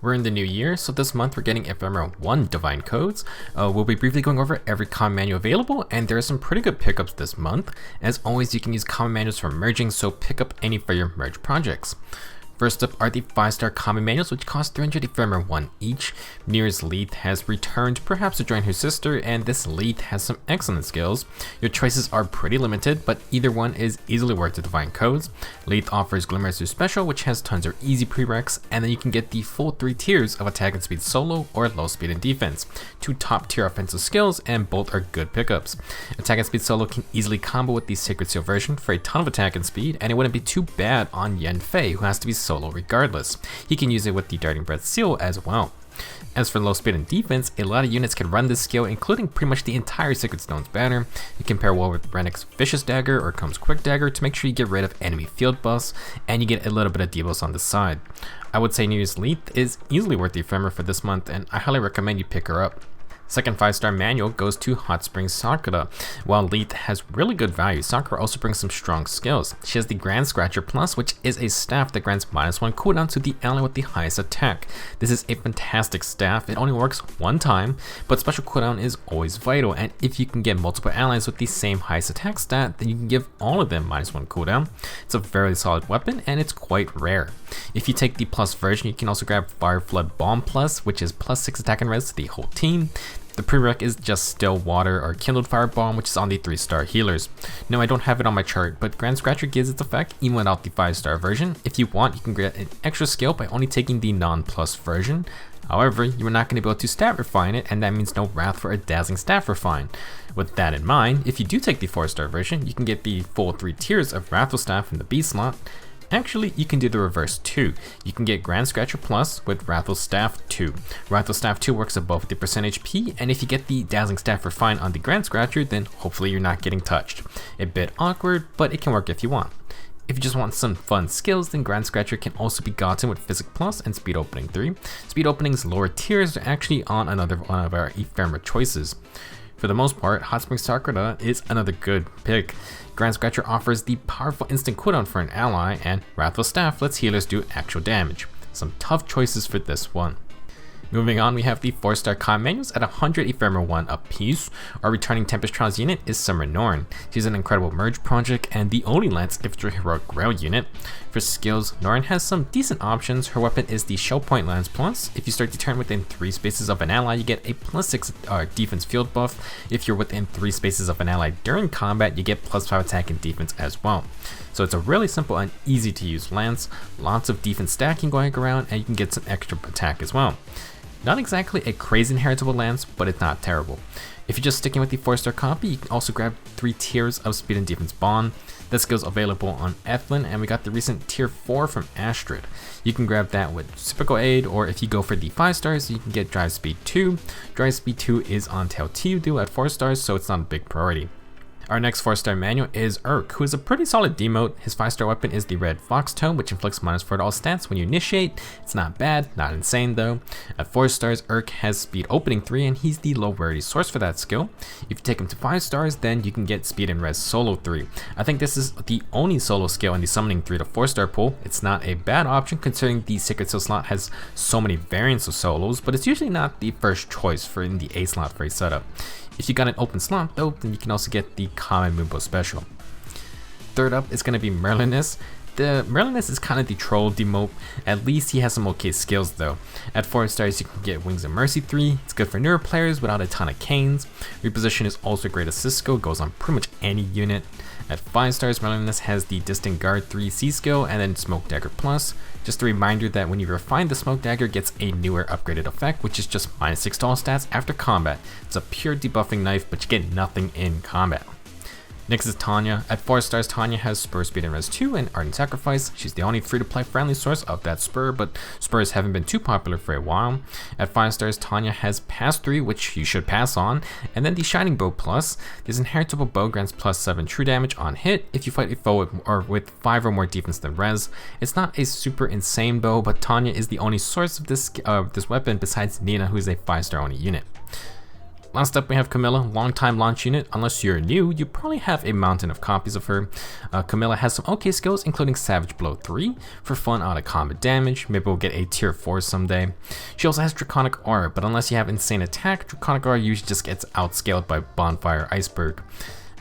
We're in the new year, so this month we're getting Ephemera 1 Divine Codes. We'll be briefly going over every common manual available, and there are some pretty good pickups this month. As always, you can use common manuals for merging, so pick up any for your merge projects. First up are the 5-star common manuals, which cost 300 Ephemera 1 each. Mirror's Leith has returned, perhaps to join her sister, and this Leith has some excellent skills. Your choices are pretty limited, but either one is easily worth the divine codes. Leith offers Glimmer's special, which has tons of easy prereqs, and then you can get the full 3 tiers of attack and speed solo or low speed and defense. 2 top tier offensive skills, and both are good pickups. Attack and speed solo can easily combo with the Sacred Seal version for a ton of attack and speed, and it wouldn't be too bad on Yen Fei, who has to be solo regardless. He can use it with the Darting Breath Seal as well. As for low speed and defense, a lot of units can run this skill, including pretty much the entire Sacred Stone's banner. You can pair well with Renek's Vicious Dagger or Comb's Quick Dagger to make sure you get rid of enemy field buffs, and you get a little bit of debuffs on the side. I would say New Year's Leith is easily worth the Ephemera for this month, and I highly recommend you pick her up. Second 5-star manual goes to Hot Spring Sakura. While Leith has really good value, Sakura also brings some strong skills. She has the Grandscratcher Plus, which is a staff that grants -1 cooldown to the ally with the highest attack. This is a fantastic staff. It only works one time, but special cooldown is always vital, and if you can get multiple allies with the same highest attack stat, then you can give all of them -1 cooldown. It's a very solid weapon, and it's quite rare. If you take the Plus version, you can also grab Fire Flood Bomb Plus, which is +6 attack and res to the whole team. The prereq is just Still Water or Kindled Fire Bomb, which is on the 3-star healers. No, I don't have it on my chart, but Grandscratcher gives its effect even without the 5-star version. If you want, you can get an extra skill by only taking the non-plus version. However, you are not going to be able to stat refine it, and that means no Wrath for a Dazzling Staff refine. With that in mind, if you do take the 4-star version, you can get the full 3 tiers of Wrathful Staff in the B slot. Actually, you can do the reverse too. You can get Grandscratcher Plus with Wrathful Staff 2. Wrathful Staff 2 works above 50% HP, and if you get the Dazzling Staff Refine on the Grandscratcher, then hopefully you're not getting touched. A bit awkward, but it can work if you want. If you just want some fun skills, then Grandscratcher can also be gotten with Physic Plus and Speed Opening 3. Speed Opening's lower tiers are actually on another one of our Ephemera choices. For the most part, Hot Spring Sakura is another good pick. Grandscratcher offers the powerful instant cooldown for an ally, and Wrathful Staff lets healers do actual damage. Some tough choices for this one. Moving on, we have the 4-star common manuals at 100 Ephemera 1 apiece. Our returning Tempest Trials unit is Summer Norne. She's an incredible merge project and the only Lance Gifter Heroic Grail unit. For skills, Norne has some decent options. Her weapon is the Shell Point Lance Plus. If you start the turn within 3 spaces of an ally, you get a +6 defense field buff. If you're within 3 spaces of an ally during combat, you get +5 attack and defense as well. So it's a really simple and easy to use lance, lots of defense stacking going around, and you can get some extra attack as well. Not exactly a crazy inheritable lance, but it's not terrible. If you're just sticking with the 4-star copy, you can also grab 3 tiers of speed and defense bond. That skill's available on Ethlin, and we got the recent tier 4 from Astrid. You can grab that with Reciprocal Aid, or if you go for the 5 stars, you can get Drive Speed 2. Drive Speed 2 is on Tail Teodu at 4 stars, so it's not a big priority. Our next 4-star manual is Urk, who is a pretty solid demote. His 5-star weapon is the Red Fox Tome, which inflicts -4 to all stats when you initiate. It's not bad, not insane though. At 4 stars, Urk has Speed Opening 3, and he's the low rarity source for that skill. If you take him to 5 stars, then you can get Speed and Res Solo 3. I think this is the only solo skill in the Summoning 3 to 4-star pool. It's not a bad option considering the Sacred Seal slot has so many variants of solos, but it's usually not the first choice for in the A slot for a setup. If you got an open slot though, then you can also get the common Moonbow special. Third up is going to be Merlinus. The Merlinus is kind of the troll demote. At least he has some okay skills though. At 4 stars you can get Wings of Mercy 3. It's good for newer players without a ton of canes. Reposition is also great as Cisco, goes on pretty much any unit. At 5 stars, Merlinus has the Distant Guard 3 C skill and then Smoke Dagger Plus. Just a reminder that when you refine, the Smoke Dagger gets a newer upgraded effect, which is just -6 to all stats after combat. It's a pure debuffing knife, but you get nothing in combat. Next is Tanya. At 4 stars, Tanya has Spur, Speed, and Res 2 and Ardent Sacrifice. She's the only free-to-play friendly source of that Spur, but Spurs haven't been too popular for a while. At 5 stars, Tanya has Pass 3, which you should pass on, and then the Shining Bow Plus. This inheritable bow grants +7 true damage on hit if you fight a foe with 5 or more defense than Res. It's not a super insane bow, but Tanya is the only source of this weapon besides Nina, who is a 5-star only unit. Last up we have Camilla, long-time launch unit. Unless you're new, you probably have a mountain of copies of her. Camilla has some okay skills, including Savage Blow 3 for fun out of combat damage. Maybe we'll get a tier 4 someday. She also has Draconic Aura, but unless you have insane attack, Draconic Aura usually just gets outscaled by Bonfire Iceberg.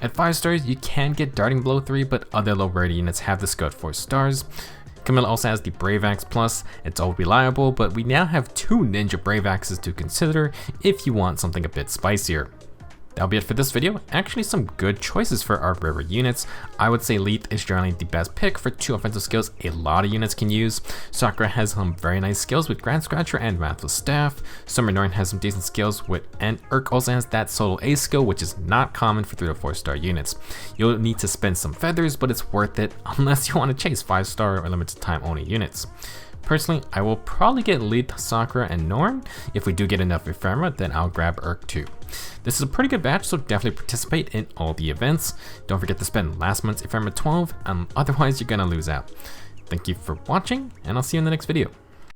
At 5 stars, you can get Darting Blow 3, but other low rarity units have this skill at 4 stars. Camilla also has the Brave Axe Plus. It's all reliable, but we now have 2 Ninja Brave Axes to consider if you want something a bit spicier. That'll be it for this video. Actually, some good choices for our rarer units. I would say Leith is generally the best pick for 2 offensive skills a lot of units can use. Sakura has some very nice skills with Grandscratcher and Mathless Staff. Norne has some decent skills with, and Urk also has that solo ace skill, which is not common for 3 to 4 star units. You'll need to spend some feathers, but it's worth it unless you want to chase 5 star or limited time only units. Personally, I will probably get Leith, Sakura, and Norne. If we do get enough Ephemera, then I'll grab Urk too. This is a pretty good batch, so definitely participate in all the events. Don't forget to spend last month's Ephemera 12, otherwise you're gonna lose out. Thank you for watching, and I'll see you in the next video.